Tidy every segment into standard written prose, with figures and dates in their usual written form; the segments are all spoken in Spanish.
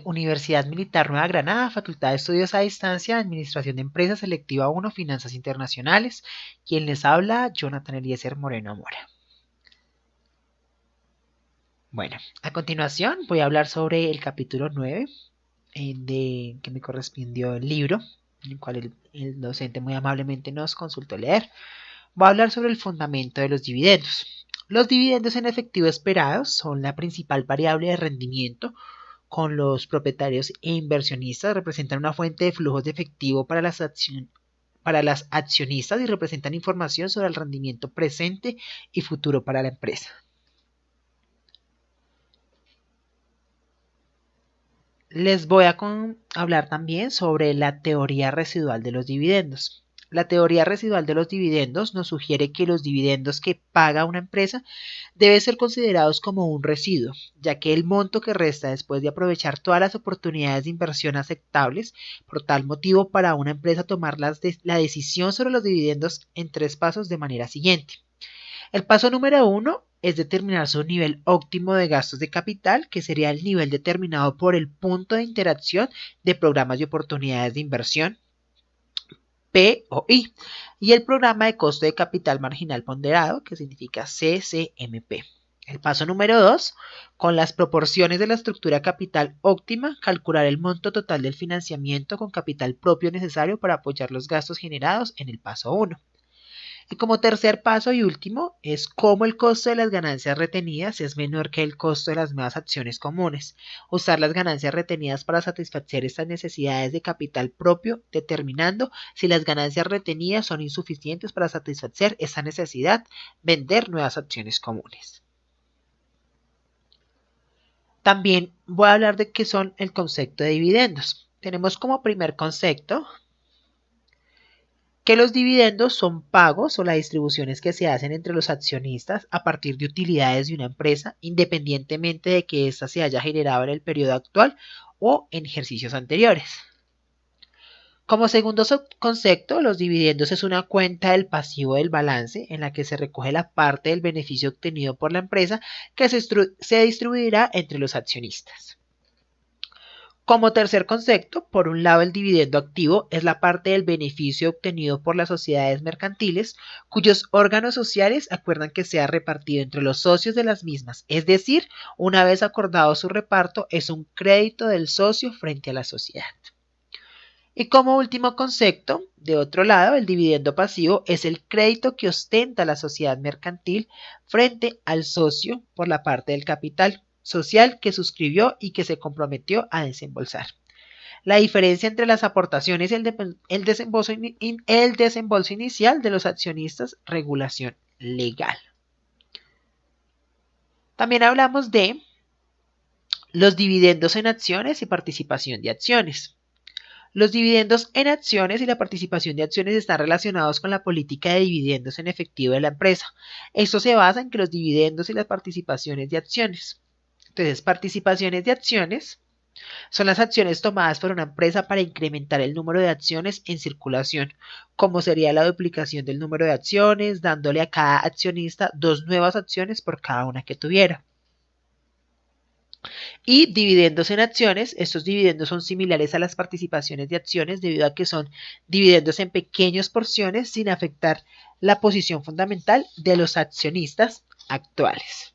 Universidad Militar Nueva Granada, Facultad de Estudios a Distancia, Administración de Empresas, Selectiva 1, Finanzas Internacionales. Quien les habla, Jonathan Eliezer Moreno Mora. Bueno, a continuación voy a hablar sobre el capítulo 9 que me correspondió el libro, en el cual el docente muy amablemente nos consultó leer. Voy a hablar sobre el fundamento de los dividendos. Los dividendos en efectivo esperados son la principal variable de rendimiento. Con los propietarios e inversionistas representan una fuente de flujos de efectivo para las accionistas y representan información sobre el rendimiento presente y futuro para la empresa. Les voy a hablar también sobre la teoría residual de los dividendos. La teoría residual de los dividendos nos sugiere que los dividendos que paga una empresa deben ser considerados como un residuo, ya que el monto que resta después de aprovechar todas las oportunidades de inversión aceptables, por tal motivo para una empresa tomar la decisión sobre los dividendos en 3 pasos de manera siguiente. El paso número 1 es determinar su nivel óptimo de gastos de capital, que sería el nivel determinado por el punto de interacción de programas y oportunidades de inversión, P o I, y el programa de costo de capital marginal ponderado, que significa CCMP. El paso número 2, con las proporciones de la estructura capital óptima, calcular el monto total del financiamiento con capital propio necesario para apoyar los gastos generados en el paso 1. Y como tercer paso y último es cómo el costo de las ganancias retenidas es menor que el costo de las nuevas acciones comunes. Usar las ganancias retenidas para satisfacer estas necesidades de capital propio, determinando si las ganancias retenidas son insuficientes para satisfacer esa necesidad, vender nuevas acciones comunes. También voy a hablar de qué son el concepto de dividendos. Tenemos como primer concepto que los dividendos son pagos o las distribuciones que se hacen entre los accionistas a partir de utilidades de una empresa, independientemente de que ésta se haya generado en el periodo actual o en ejercicios anteriores. Como segundo concepto, los dividendos es una cuenta del pasivo del balance en la que se recoge la parte del beneficio obtenido por la empresa que se distribuirá entre los accionistas. Como tercer concepto, por un lado el dividendo activo es la parte del beneficio obtenido por las sociedades mercantiles cuyos órganos sociales acuerdan que sea repartido entre los socios de las mismas, es decir, una vez acordado su reparto es un crédito del socio frente a la sociedad. Y como último concepto, de otro lado, el dividendo pasivo es el crédito que ostenta la sociedad mercantil frente al socio por la parte del capital social que suscribió y que se comprometió a desembolsar. La diferencia entre las aportaciones y el desembolso inicial de los accionistas, regulación legal. También hablamos de los dividendos en acciones y participación de acciones. Los dividendos en acciones y la participación de acciones están relacionados con la política de dividendos en efectivo de la empresa. Esto se basa en que los dividendos y las participaciones de acciones. Entonces, participaciones de acciones son las acciones tomadas por una empresa para incrementar el número de acciones en circulación, como sería la duplicación del número de acciones, dándole a cada accionista 2 nuevas acciones por cada una que tuviera. Y dividendos en acciones, estos dividendos son similares a las participaciones de acciones debido a que son dividendos en pequeñas porciones sin afectar la posición fundamental de los accionistas actuales.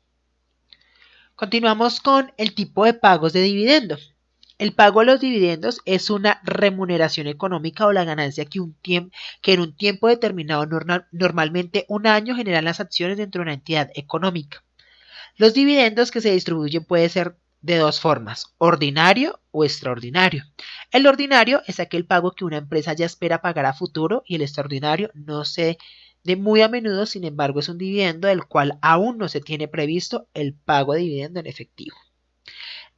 Continuamos con el tipo de pagos de dividendos. El pago de los dividendos es una remuneración económica o la ganancia que en un tiempo determinado, normalmente un año, generan las acciones dentro de una entidad económica. Los dividendos que se distribuyen pueden ser de 2 formas, ordinario o extraordinario. El ordinario es aquel pago que una empresa ya espera pagar a futuro y el extraordinario no se de muy a menudo, sin embargo, es un dividendo del cual aún no se tiene previsto el pago de dividendo en efectivo.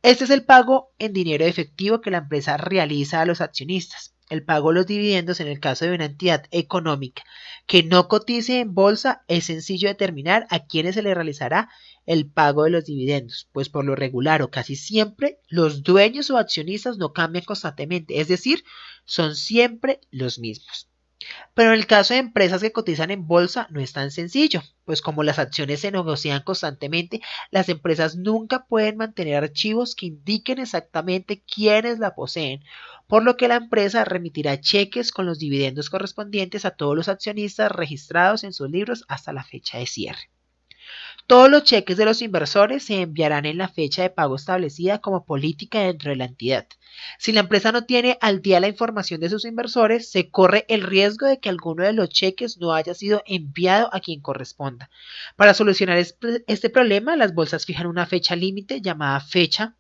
Este es el pago en dinero efectivo que la empresa realiza a los accionistas. El pago de los dividendos en el caso de una entidad económica que no cotice en bolsa es sencillo determinar a quiénes se le realizará el pago de los dividendos, pues por lo regular o casi siempre los dueños o accionistas no cambian constantemente, es decir, son siempre los mismos. Pero en el caso de empresas que cotizan en bolsa no es tan sencillo, pues como las acciones se negocian constantemente, las empresas nunca pueden mantener archivos que indiquen exactamente quiénes la poseen, por lo que la empresa remitirá cheques con los dividendos correspondientes a todos los accionistas registrados en sus libros hasta la fecha de cierre. Todos los cheques de los inversores se enviarán en la fecha de pago establecida como política dentro de la entidad. Si la empresa no tiene al día la información de sus inversores, se corre el riesgo de que alguno de los cheques no haya sido enviado a quien corresponda. Para solucionar este problema, las bolsas fijan una fecha límite llamada fecha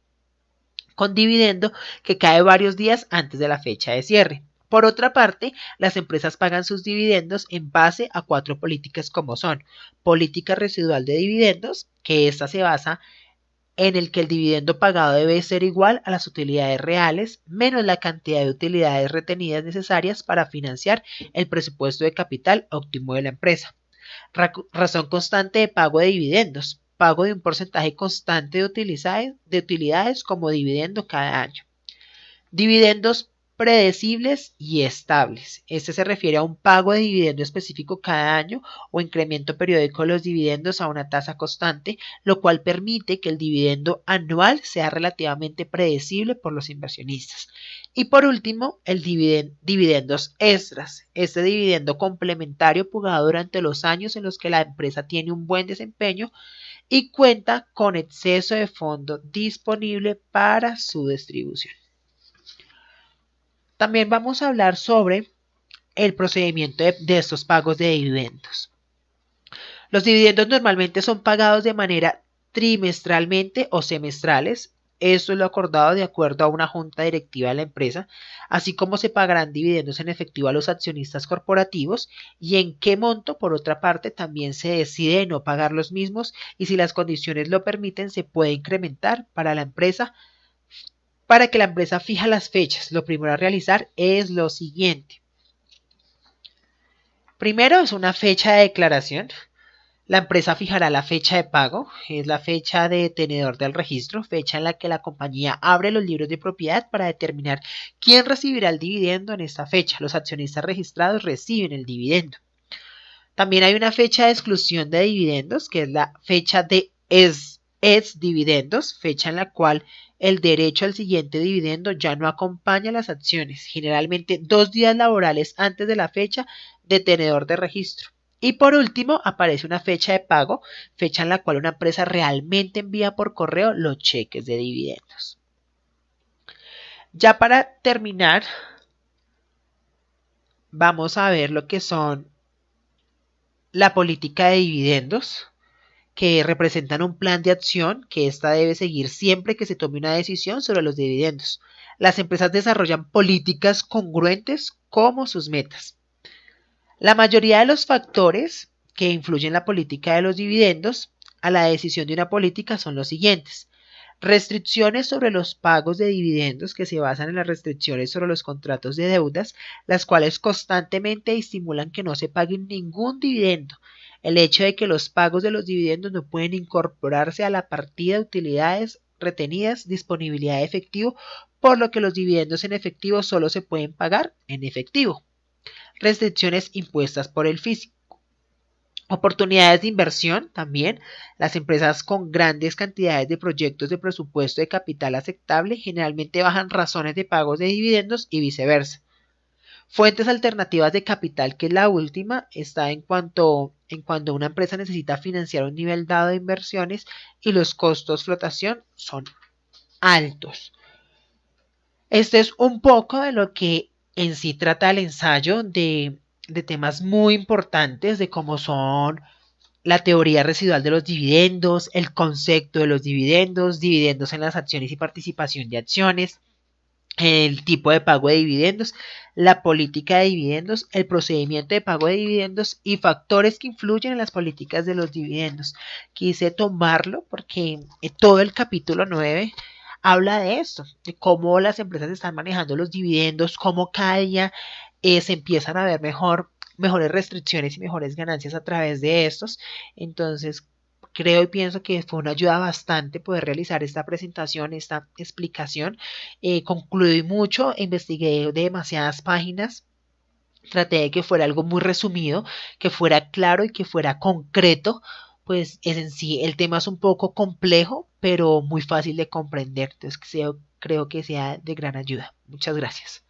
con dividendo que cae varios días antes de la fecha de cierre. Por otra parte, las empresas pagan sus dividendos en base a 4 políticas como son: política residual de dividendos, que esta se basa en el que el dividendo pagado debe ser igual a las utilidades reales menos la cantidad de utilidades retenidas necesarias para financiar el presupuesto de capital óptimo de la empresa. Razón constante de pago de dividendos, pago de un porcentaje constante de utilidades como dividendo cada año. Dividendos predecibles y estables. Este se refiere a un pago de dividendo específico cada año o incremento periódico de los dividendos a una tasa constante, lo cual permite que el dividendo anual sea relativamente predecible por los inversionistas. Y por último, el dividendos extras. Este dividendo complementario pagado durante los años en los que la empresa tiene un buen desempeño y cuenta con exceso de fondo disponible para su distribución. También vamos a hablar sobre el procedimiento de estos pagos de dividendos. Los dividendos normalmente son pagados de manera trimestralmente o semestrales. Esto es lo acordado de acuerdo a una junta directiva de la empresa, así como se pagarán dividendos en efectivo a los accionistas corporativos y en qué monto, por otra parte, también se decide no pagar los mismos y si las condiciones lo permiten se puede incrementar para la empresa. Para que la empresa fija las fechas, lo primero a realizar es lo siguiente. Primero es una fecha de declaración. La empresa fijará la fecha de pago, es la fecha de tenedor del registro, fecha en la que la compañía abre los libros de propiedad para determinar quién recibirá el dividendo en esta fecha. Los accionistas registrados reciben el dividendo. También hay una fecha de exclusión de dividendos, que es la fecha de dividendos, fecha en la cual el derecho al siguiente dividendo ya no acompaña las acciones, generalmente 2 días laborales antes de la fecha de tenedor de registro. Y por último, aparece una fecha de pago, fecha en la cual una empresa realmente envía por correo los cheques de dividendos. Ya para terminar, vamos a ver lo que son la política de dividendos, que representan un plan de acción que ésta debe seguir siempre que se tome una decisión sobre los dividendos. Las empresas desarrollan políticas congruentes como sus metas. La mayoría de los factores que influyen en la política de los dividendos a la decisión de una política son los siguientes: restricciones sobre los pagos de dividendos, que se basan en las restricciones sobre los contratos de deudas, las cuales constantemente estimulan que no se pague ningún dividendo. El hecho de que los pagos de los dividendos no pueden incorporarse a la partida de utilidades retenidas, disponibilidad de efectivo, por lo que los dividendos en efectivo solo se pueden pagar en efectivo. Restricciones impuestas por el físico. Oportunidades de inversión también. Las empresas con grandes cantidades de proyectos de presupuesto de capital aceptable generalmente bajan razones de pagos de dividendos y viceversa. Fuentes alternativas de capital, que es la última, está en cuando una empresa necesita financiar un nivel dado de inversiones y los costos flotación son altos. Este es un poco de lo que en sí trata el ensayo de temas muy importantes de cómo son la teoría residual de los dividendos, el concepto de los dividendos, dividendos en las acciones y participación de acciones, el tipo de pago de dividendos, la política de dividendos, el procedimiento de pago de dividendos y factores que influyen en las políticas de los dividendos. Quise tomarlo porque todo el capítulo 9 habla de esto, de cómo las empresas están manejando los dividendos, cómo cada día se empiezan a ver mejores restricciones y mejores ganancias a través de estos. Entonces, creo y pienso que fue una ayuda bastante poder realizar esta presentación, esta explicación. Concluí mucho, investigué demasiadas páginas Traté de que fuera algo muy resumido, que fuera claro y que fuera concreto, pues es en sí el tema es un poco complejo, pero muy fácil de comprender. Entonces creo que sea de gran ayuda. Muchas gracias.